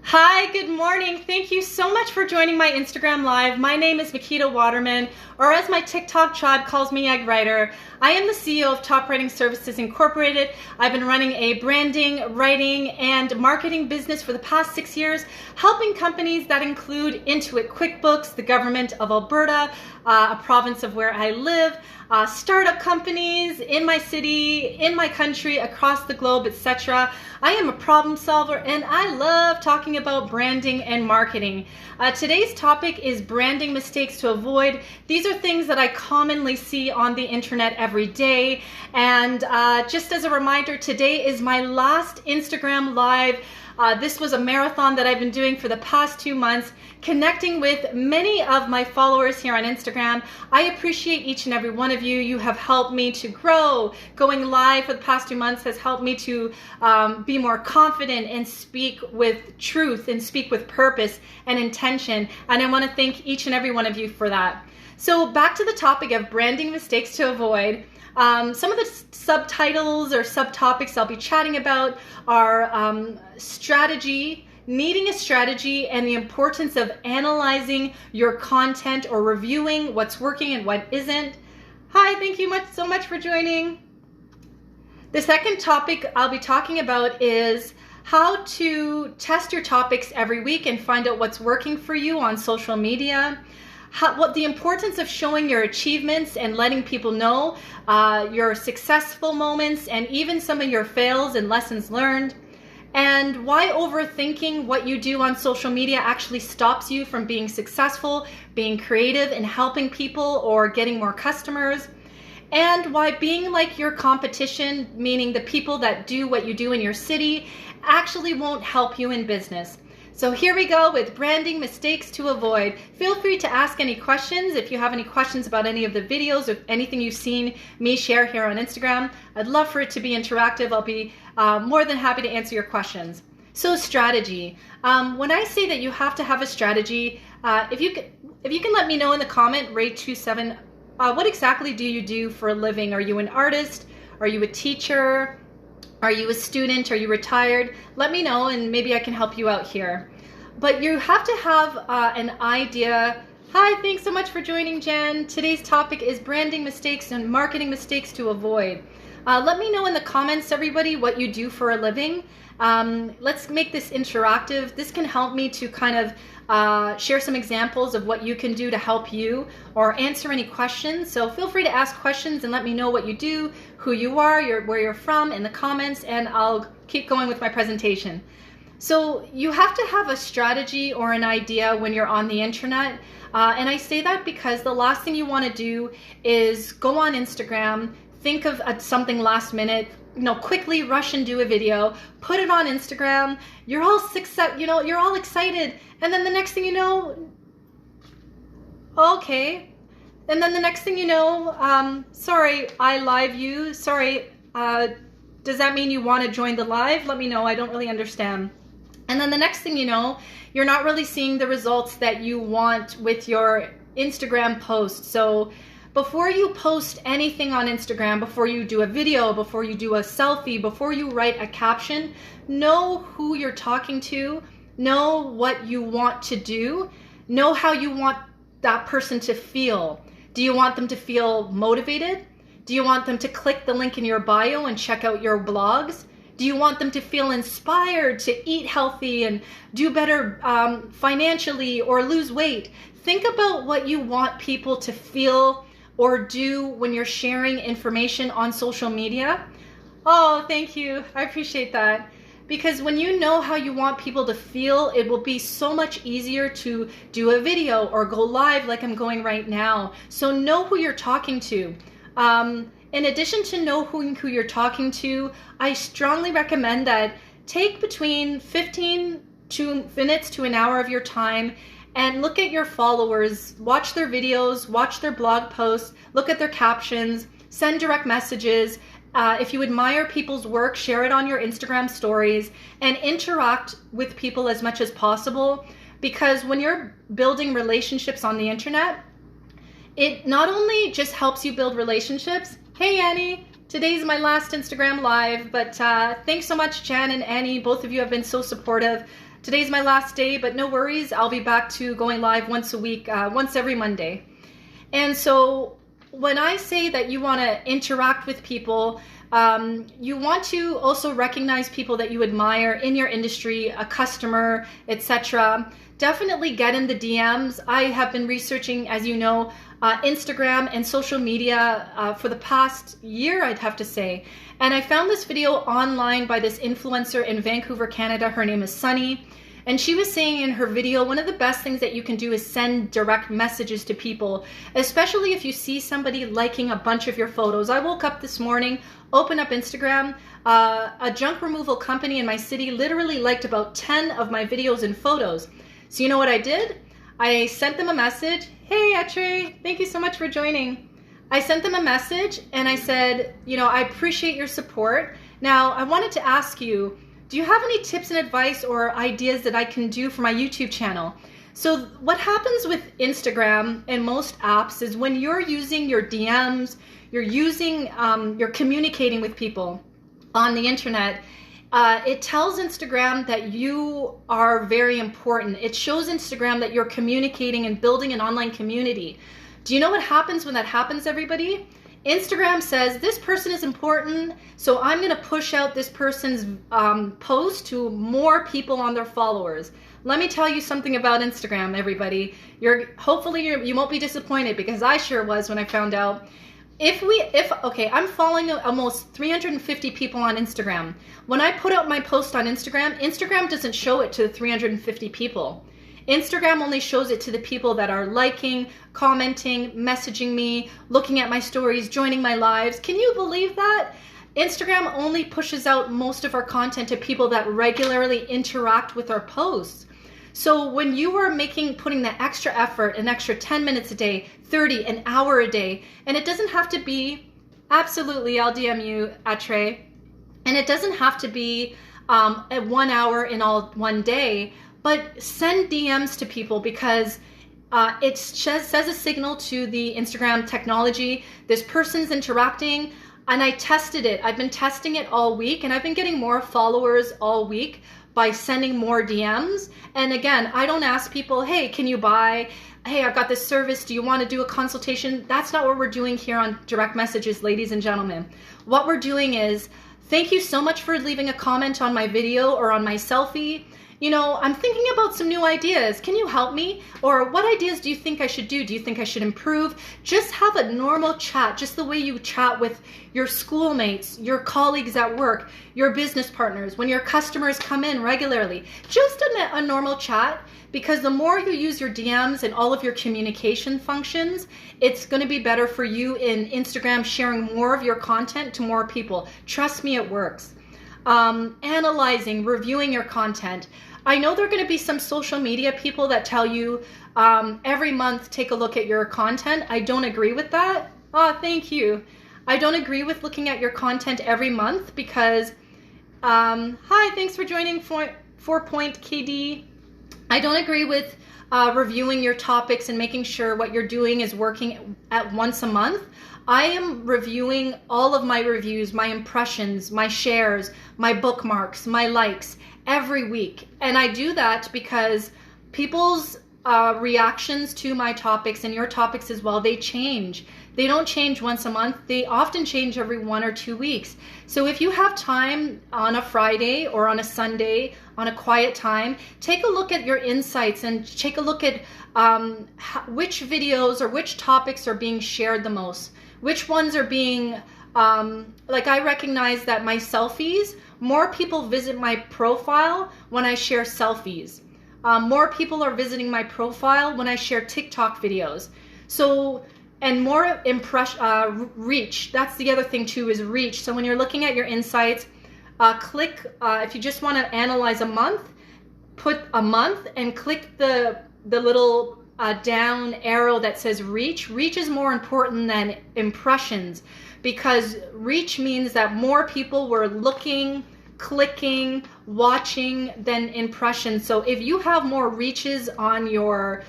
Hi, good morning. Thank you so much for joining my Instagram Live. My name is Makita Waterman, or as my TikTok tribe calls me, Egg Writer. I am the CEO of Top Writing Services Incorporated. I've been running a branding, writing, and marketing business for the past 6 years, helping companies that include Intuit QuickBooks, the government of Alberta, a province of where I live, startup companies in my city, in my country, across the globe, etc. I am a problem solver and I love talking about branding and marketing. Today's topic is branding mistakes to avoid. These are things that I commonly see on the internet every day. And just as a reminder, today is my last Instagram Live. This was a marathon that I've been doing for the past 2 months, connecting with many of my followers here on Instagram. I appreciate each and every one of you. You have helped me to grow. Going live for the past 2 months has helped me to be more confident and speak with truth and speak with purpose and intention. And I want to thank each and every one of you for that. So back to the topic of branding mistakes to avoid. Some of the subtitles or subtopics I'll be chatting about are strategy, needing a strategy, and the importance of analyzing your content or reviewing what's working and what isn't. Hi, thank you so much for joining. The second topic I'll be talking about is how to test your topics every week and find out what's working for you on social media. What the importance of showing your achievements and letting people know your successful moments and even some of your fails and lessons learned, and why overthinking what you do on social media actually stops you from being successful, being creative, and helping people or getting more customers, and why being like your competition, meaning the people that do what you do in your city, actually won't help you in business. So here we go with branding mistakes to avoid. Feel free to ask any questions if you have any questions about any of the videos or anything you've seen me share here on Instagram. I'd love for it to be interactive. I'll be more than happy to answer your questions. So strategy. When I say that you have to have a strategy, if you can let me know in the comment, Ray27, what exactly do you do for a living? Are you an artist? Are you a teacher? Are you a student? Are you retired? Let me know and maybe I can help you out here. But you have to have an idea. Hi, thanks so much for joining, Jen. Today's topic is branding mistakes and marketing mistakes to avoid. Let me know in the comments, everybody, what you do for a living. Let's make this interactive. This can help me to kind of share some examples of what you can do to help you or answer any questions. So feel free to ask questions and let me know what you do, who you are, where you're from in the comments, and I'll keep going with my presentation. So you have to have a strategy or an idea when you're on the internet. And I say that because the last thing you want to do is go on Instagram, think of something last minute, quickly rush and do a video, put it on Instagram. You're all you're all excited, and then the next thing you know, okay, and then the next thing you know, sorry, I live you. Sorry, does that mean you want to join the live? Let me know. I don't really understand. And then the next thing you know, you're not really seeing the results that you want with your Instagram post. So before you post anything on Instagram, before you do a video, before you do a selfie, before you write a caption, know who you're talking to, know what you want to do, know how you want that person to feel. Do you want them to feel motivated? Do you want them to click the link in your bio and check out your blogs? Do you want them to feel inspired to eat healthy and do better financially or lose weight? Think about what you want people to feel or do when you're sharing information on social media. Oh, thank you. I appreciate that. Because when you know how you want people to feel, it will be so much easier to do a video or go live like I'm going right now. So know who you're talking to. In addition to know who you're talking to, I strongly recommend that take between 15 minutes to an hour of your time and look at your followers, watch their videos, watch their blog posts, look at their captions, send direct messages. If you admire people's work, share it on your Instagram stories and interact with people as much as possible. Because when you're building relationships on the internet, it not only just helps you build relationships. Hey Annie, Today's my last Instagram live, but thanks so much, Jan and Annie. Both of you have been so supportive. Today's my last day, but no worries. I'll be back to going live once a week, once every Monday. And so when I say that you want to interact with people, you want to also recognize people that you admire in your industry, a customer, etc. Definitely get in the DMs. I have been researching, as you know, Instagram and social media for the past year, I'd have to say. And I found this video online by this influencer in Vancouver, Canada. Her name is Sunny. And she was saying in her video, one of the best things that you can do is send direct messages to people, especially if you see somebody liking a bunch of your photos. I woke up this morning, opened up Instagram, a junk removal company in my city literally liked about 10 of my videos and photos. So you know what I did? I sent them a message. Hey, Atre, thank you so much for joining. I sent them a message and I said, you know, I appreciate your support. Now, I wanted to ask you, do you have any tips and advice or ideas that I can do for my YouTube channel? So what happens with Instagram and most apps is when you're using your DMs, you're communicating with people on the internet, it tells Instagram that you are very important. It shows Instagram that you're communicating and building an online community. Do you know what happens when that happens, everybody? Instagram says this person is important, so I'm going to push out this person's post to more people on their followers. Let me tell you something about Instagram, everybody. Hopefully you won't be disappointed, because I sure was when I found out. Okay, I'm following almost 350 people on Instagram. When I put out my post on Instagram, Instagram doesn't show it to the 350 people. Instagram only shows it to the people that are liking, commenting, messaging me, looking at my stories, joining my lives. Can you believe that? Instagram only pushes out most of our content to people that regularly interact with our posts. So when you are putting the extra effort, an extra 10 minutes a day, 30, an hour a day, and it doesn't have to be, absolutely, I'll DM you, Atre, and it doesn't have to be at 1 hour in all one day, but send DMs to people, because it says a signal to the Instagram technology. This person's interacting, and I tested it. I've been testing it all week, and I've been getting more followers all week by sending more DMs. And again, I don't ask people, hey, can you buy? Hey, I've got this service. Do you want to do a consultation? That's not what we're doing here on direct messages, ladies and gentlemen. What we're doing is, thank you so much for leaving a comment on my video or on my selfie. You know, I'm thinking about some new ideas. Can you help me? Or what ideas do you think I should do? Do you think I should improve? Just have a normal chat, just the way you chat with your schoolmates, your colleagues at work, your business partners, when your customers come in regularly. Just a normal chat, because the more you use your DMs and all of your communication functions, it's going to be better for you in Instagram sharing more of your content to more people. Trust me, it works. Analyzing, reviewing your content. I know there are going to be some social media people that tell you every month take a look at your content. I don't agree with that. Oh, thank you. I don't agree with looking at your content every month, because hi, thanks for joining 4-Point KD. I don't agree with reviewing your topics and making sure what you're doing is working at once a month. I am reviewing all of my reviews, my impressions, my shares, my bookmarks, my likes every week. And I do that because people's reactions to my topics and your topics as well, they change. They don't change once a month. They often change every 1 or 2 weeks. So if you have time on a Friday or on a Sunday, on a quiet time, take a look at your insights and take a look at which videos or which topics are being shared the most. Which ones are being, like I recognize that my selfies, more people visit my profile when I share selfies. More people are visiting my profile when I share TikTok videos. So, and more reach. That's the other thing too, is reach. So when you're looking at your insights, click, if you just want to analyze a month, put a month and click the little down arrow that says reach. Reach is more important than impressions, because reach means that more people were looking, clicking, watching than impressions. So if you have more reaches on your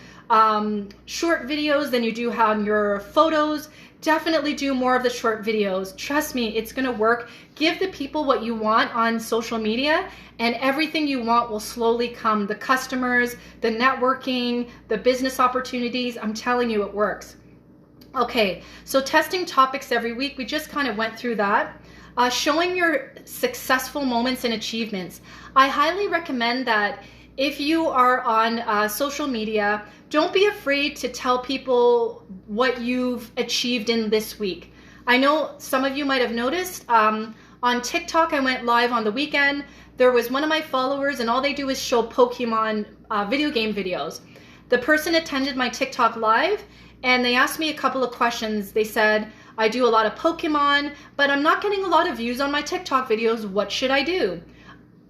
short videos than you do on your photos, definitely do more of the short videos. Trust me, it's gonna work. Give the people what you want on social media, and everything you want will slowly come. The customers, the networking, the business opportunities, I'm telling you, it works. Okay, so testing topics every week, we just kind of went through that. Showing your successful moments and achievements. I highly recommend that if you are on social media, don't be afraid to tell people what you've achieved in this week. I know some of you might have noticed on TikTok, I went live on the weekend. There was one of my followers, and all they do is show Pokemon video game videos. The person attended my TikTok live, and they asked me a couple of questions. They said, I do a lot of Pokemon, but I'm not getting a lot of views on my TikTok videos. What should I do?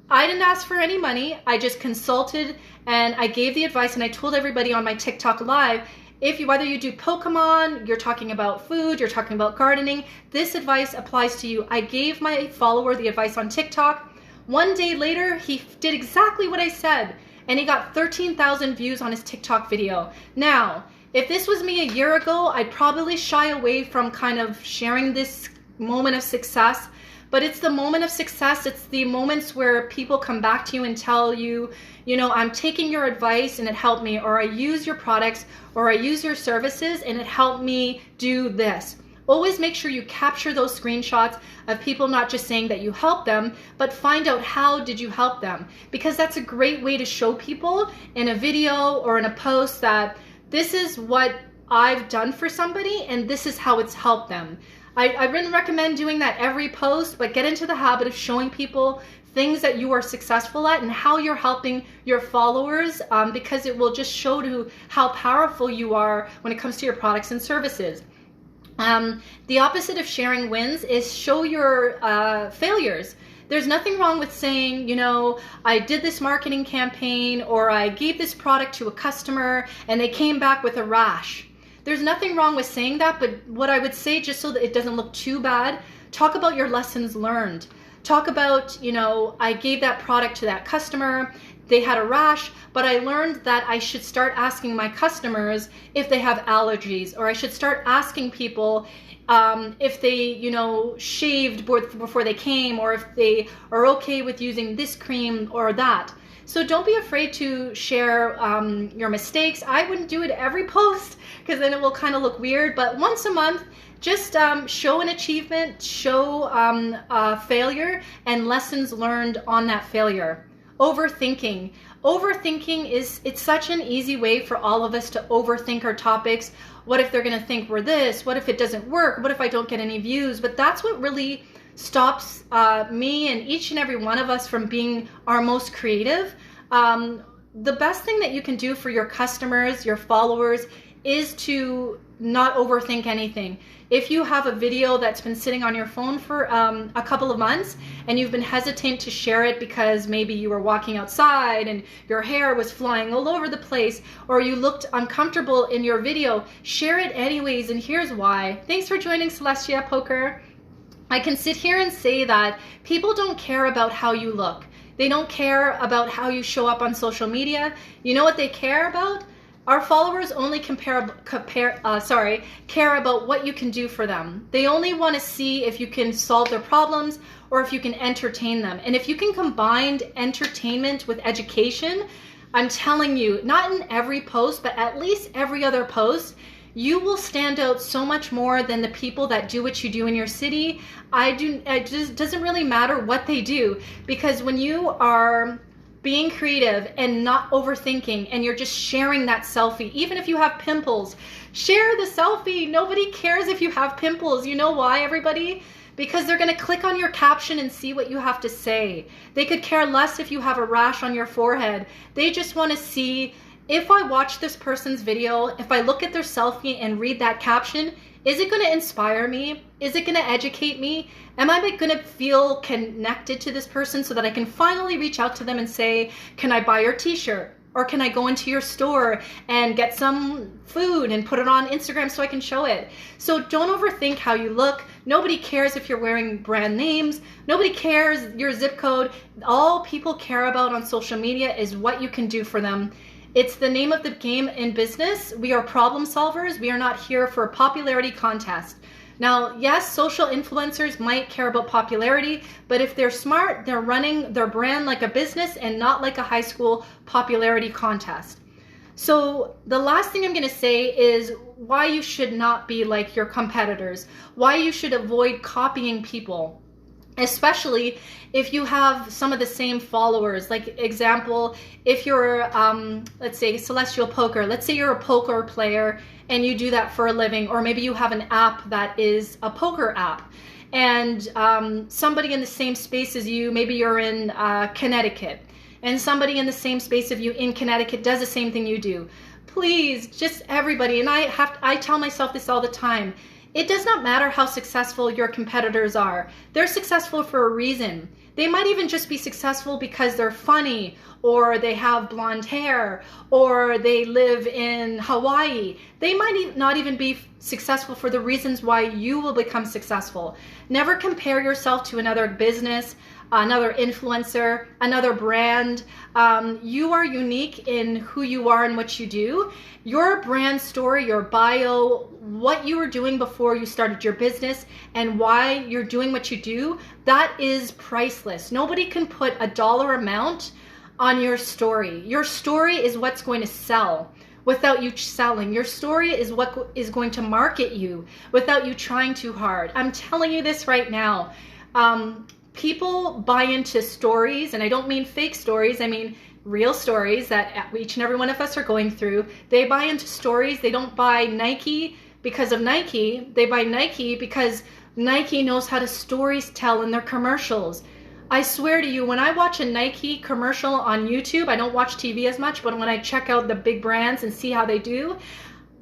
I didn't ask for any money. I just consulted and I gave the advice, and I told everybody on my TikTok live, whether you do Pokemon, you're talking about food, you're talking about gardening, this advice applies to you. I gave my follower the advice on TikTok. One day later, he did exactly what I said, and he got 13,000 views on his TikTok video. Now, if this was me a year ago, I'd probably shy away from kind of sharing this moment of success. But it's the moment of success. It's the moments where people come back to you and tell you, you know, I'm taking your advice and it helped me, or I use your products, or I use your services and it helped me do this. Always make sure you capture those screenshots of people not just saying that you helped them, but find out how did you help them. Because that's a great way to show people in a video or in a post that this is what I've done for somebody and this is how it's helped them. I wouldn't recommend doing that every post, but get into the habit of showing people things that you are successful at and how you're helping your followers, because it will just show to how powerful you are when it comes to your products and services. The opposite of sharing wins is show your failures. There's nothing wrong with saying, you know, I did this marketing campaign, or I gave this product to a customer and they came back with a rash. There's nothing wrong with saying that, but what I would say, just so that it doesn't look too bad, talk about your lessons learned. Talk about, you know, I gave that product to that customer, they had a rash, but I learned that I should start asking my customers if they have allergies, or I should start asking people if they, you know, shaved before they came, or if they are okay with using this cream or that. So don't be afraid to share your mistakes. I wouldn't do it every post because then it will kind of look weird, but once a month, just show an achievement, show a failure and lessons learned on that failure. Overthinking. Overthinking it's such an easy way for all of us to overthink our topics. What if they're going to think we're this? What if it doesn't work? What if I don't get any views? But that's what really stops me and each and every one of us from being our most creative. The best thing that you can do for your customers, your followers, is to not overthink anything. If you have a video that's been sitting on your phone for a couple of months and you've been hesitant to share it because maybe you were walking outside and your hair was flying all over the place, or you looked uncomfortable in your video, share it anyways, and here's why. Thanks for joining Celestia Poker. I can sit here and say that people don't care about how you look. They don't care about how you show up on social media. You know what they care about? Our followers only care about what you can do for them. They only want to see if you can solve their problems or if you can entertain them. And if you can combine entertainment with education, I'm telling you, not in every post, but at least every other post, you will stand out so much more than the people that do what you do in your city. It just doesn't really matter what they do, because when you are being creative and not overthinking and you're just sharing that selfie, even if you have pimples, share the selfie. Nobody cares if you have pimples. You know why, everybody? Because they're going to click on your caption and see what you have to say. They could care less if you have a rash on your forehead. They just want to see, if I watch this person's video, if I look at their selfie and read that caption, is it going to inspire me? Is it going to educate me? Am I going to feel connected to this person so that I can finally reach out to them and say, can I buy your t-shirt? Or can I go into your store and get some food and put it on Instagram so I can show it? So don't overthink how you look. Nobody cares if you're wearing brand names. Nobody cares your zip code. All people care about on social media is what you can do for them. It's the name of the game in business. We are problem solvers. We are not here for a popularity contest. Now, yes, social influencers might care about popularity, but if they're smart, they're running their brand like a business and not like a high school popularity contest. So the last thing I'm going to say is why you should not be like your competitors, why you should avoid copying people, especially if you have some of the same followers. Like example, if you're, let's say Celestial Poker, let's say you're a poker player and you do that for a living, or maybe you have an app that is a poker app, and somebody in the same space as you, maybe you're in Connecticut, and somebody in the same space of you in Connecticut does the same thing you do. Please, just everybody, and I tell myself this all the time, it does not matter how successful your competitors are. They're successful for a reason. They might even just be successful because they're funny, or they have blonde hair, or they live in Hawaii. They might not even be successful for the reasons why you will become successful. Never compare yourself to another business, another influencer, another brand. You are unique in who you are and what you do. Your brand story, your bio, what you were doing before you started your business, and why you're doing what you do, that is priceless. Nobody can put a dollar amount on your story. Your story is what's going to sell without you selling. Your story is what is going to market you without you trying too hard. I'm telling you this right now. People buy into stories, and I don't mean fake stories, I mean real stories that each and every one of us are going through. They buy into stories. They don't buy Nike because of Nike. They buy Nike because Nike knows how to stories tell in their commercials. I swear to you, when I watch a Nike commercial on YouTube, I don't watch TV as much, but when I check out the big brands and see how they do,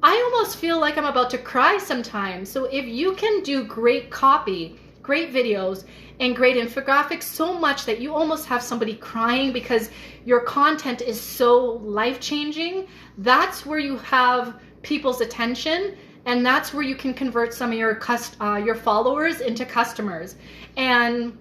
I almost feel like I'm about to cry sometimes. So if you can do great copy, great videos, and great infographics so much that you almost have somebody crying because your content is so life-changing, that's where you have people's attention, and that's where you can convert some of your followers into customers. And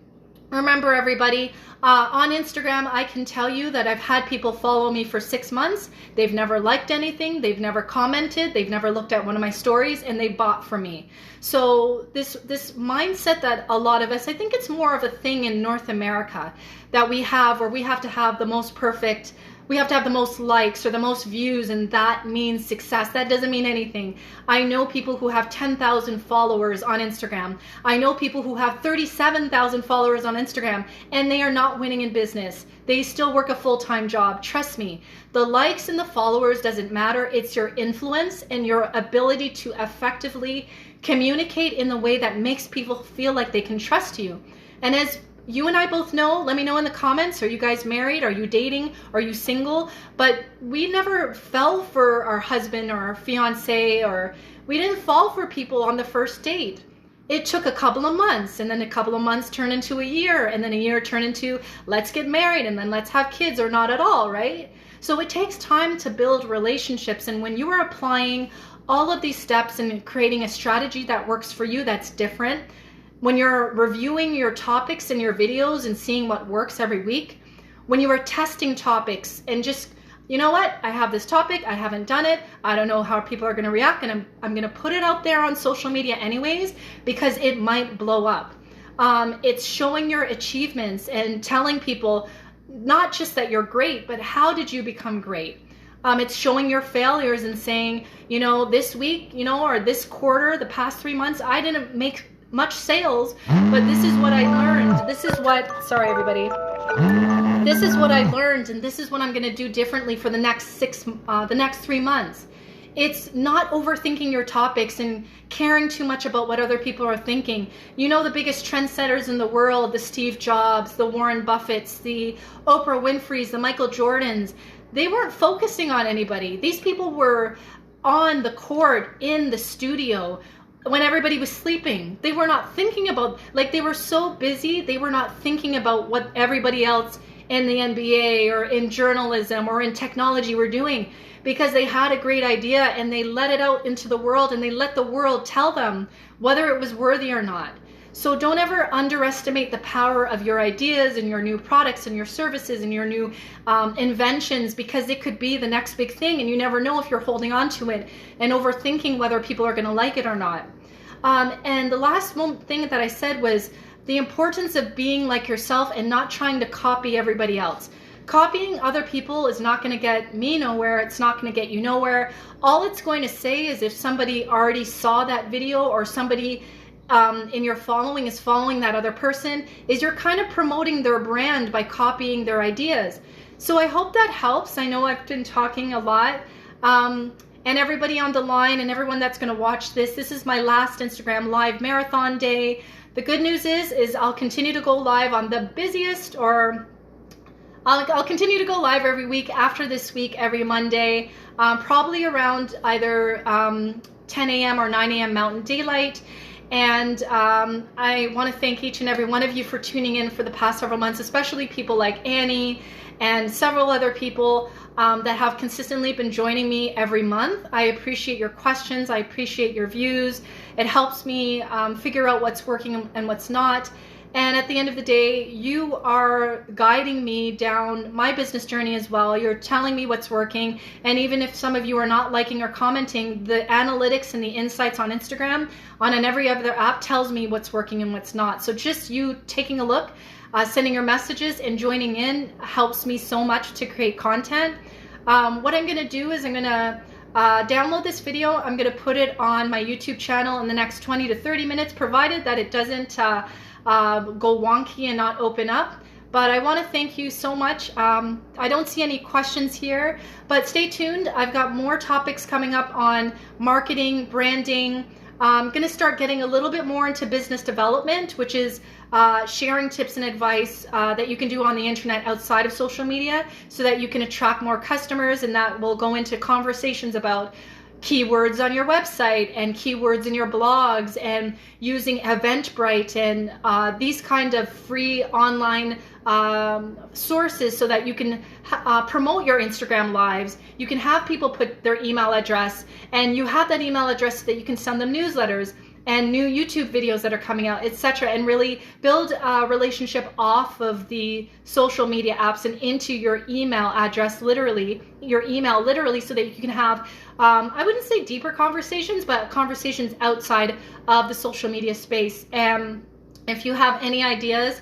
remember, everybody, on Instagram, I can tell you that I've had people follow me for 6 months. They've never liked anything. They've never commented. They've never looked at one of my stories, and they bought from me. So this mindset that a lot of us, I think it's more of a thing in North America that we have, where we have to have the most perfect, we have to have the most likes or the most views, and that means success. That doesn't mean anything. I know people who have 10,000 followers on Instagram. I know people who have 37,000 followers on Instagram, and they are not winning in business. They still work a full-time job. Trust me, the likes and the followers doesn't matter. It's your influence and your ability to effectively communicate in the way that makes people feel like they can trust you. And as you and I both know, let me know in the comments, are you guys married? Are you dating? Are you single? But we never fell for our husband or our fiance, or we didn't fall for people on the first date. It took a couple of months, and then a couple of months turned into a year, and then a year turned into let's get married, and then let's have kids, or not at all, right? So it takes time to build relationships, and when you are applying all of these steps and creating a strategy that works for you, that's different, when you're reviewing your topics in your videos and seeing what works every week, when you are testing topics and just, you know what, I have this topic, I haven't done it, I don't know how people are going to react, and I'm going to put it out there on social media anyways because it might blow up. It's showing your achievements and telling people not just that you're great, but how did you become great? It's showing your failures and saying, you know, this week, you know, or this quarter, the past 3 months, I didn't make much sales, but this is what I learned. This is what, sorry everybody, this is what I learned, and this is what I'm going to do differently for the next 3 months. It's not overthinking your topics and caring too much about what other people are thinking. You know, the biggest trendsetters in the world, the Steve Jobs, the Warren Buffetts, the Oprah Winfreys, the Michael Jordans, they weren't focusing on anybody. These people were on the court, in the studio, when everybody was sleeping. They were not thinking about, like, they were so busy, they were not thinking about what everybody else in the NBA or in journalism or in technology were doing, because they had a great idea and they let it out into the world, and they let the world tell them whether it was worthy or not. So don't ever underestimate the power of your ideas and your new products and your services and your new inventions, because it could be the next big thing and you never know if you're holding on to it and overthinking whether people are going to like it or not. And the last thing that I said was the importance of being like yourself and not trying to copy everybody else. Copying other people is not going to get me nowhere. It's not going to get you nowhere. All it's going to say is if somebody already saw that video or somebody in your following is following that other person, is you're kind of promoting their brand by copying their ideas. So I hope that helps. I know I've been talking a lot. And everybody on the line and everyone that's going to watch this, this is my last Instagram live marathon day. The good news is I'll continue to go live on the busiest, or I'll continue to go live every week after this week, every Monday, probably around either 10 a.m. or 9 a.m. Mountain Daylight. And I want to thank each and every one of you for tuning in for the past several months, especially people like Annie and several other people that have consistently been joining me every month. I appreciate your questions. I appreciate your views. It helps me figure out what's working and what's not. And at the end of the day, you are guiding me down my business journey as well. You're telling me what's working. And even if some of you are not liking or commenting, the analytics and the insights on Instagram, on every other app, tells me what's working and what's not. So just you taking a look, sending your messages and joining in helps me so much to create content. What I'm going to do is I'm going to download this video. I'm going to put it on my YouTube channel in the next 20 to 30 minutes, provided that it doesn't go wonky and not open up. But I want to thank you so much. I don't see any questions here, but stay tuned. I've got more topics coming up on marketing, branding. I'm going to start getting a little bit more into business development, which is sharing tips and advice that you can do on the internet outside of social media so that you can attract more customers, and that will go into conversations about keywords on your website and keywords in your blogs and using Eventbrite and these kind of free online sources so that you can promote your Instagram lives. You can have people put their email address, and you have that email address so that you can send them newsletters and new YouTube videos that are coming out, etc., and really build a relationship off of the social media apps and into your email address, literally, your email, literally, so that you can have, I wouldn't say deeper conversations, but conversations outside of the social media space. And if you have any ideas,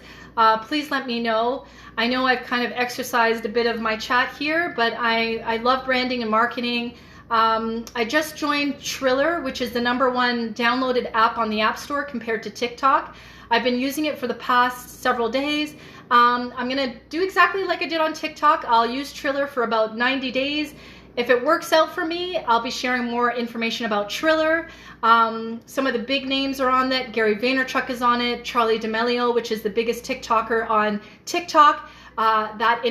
please let me know. I know I've kind of exercised a bit of my chat here, but I love branding and marketing. I just joined Triller, which is the #1 downloaded app on the App Store compared to TikTok. I've been using it for the past several days. I'm going to do exactly like I did on TikTok. I'll use Triller for about 90 days. If it works out for me, I'll be sharing more information about Triller. Some of the big names are on that. Gary Vaynerchuk is on it. Charli D'Amelio, which is the biggest TikToker on TikTok. Other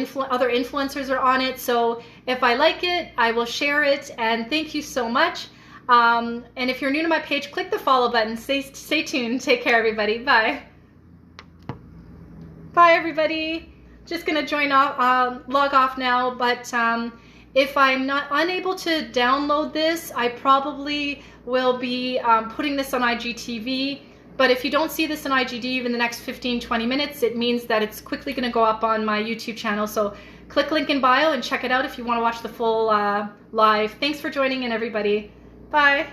influencers are on it. So if I like it, I will share it. And thank you so much. And if you're new to my page, click the follow button. Stay tuned. Take care, everybody. Bye. Bye, everybody. Just gonna log off now. But if I'm not unable to download this, I probably will be putting this on IGTV. But if you don't see this in IGTV in the next 15-20 minutes, it means that it's quickly going to go up on my YouTube channel. So click link in bio and check it out if you want to watch the full live. Thanks for joining in, everybody. Bye.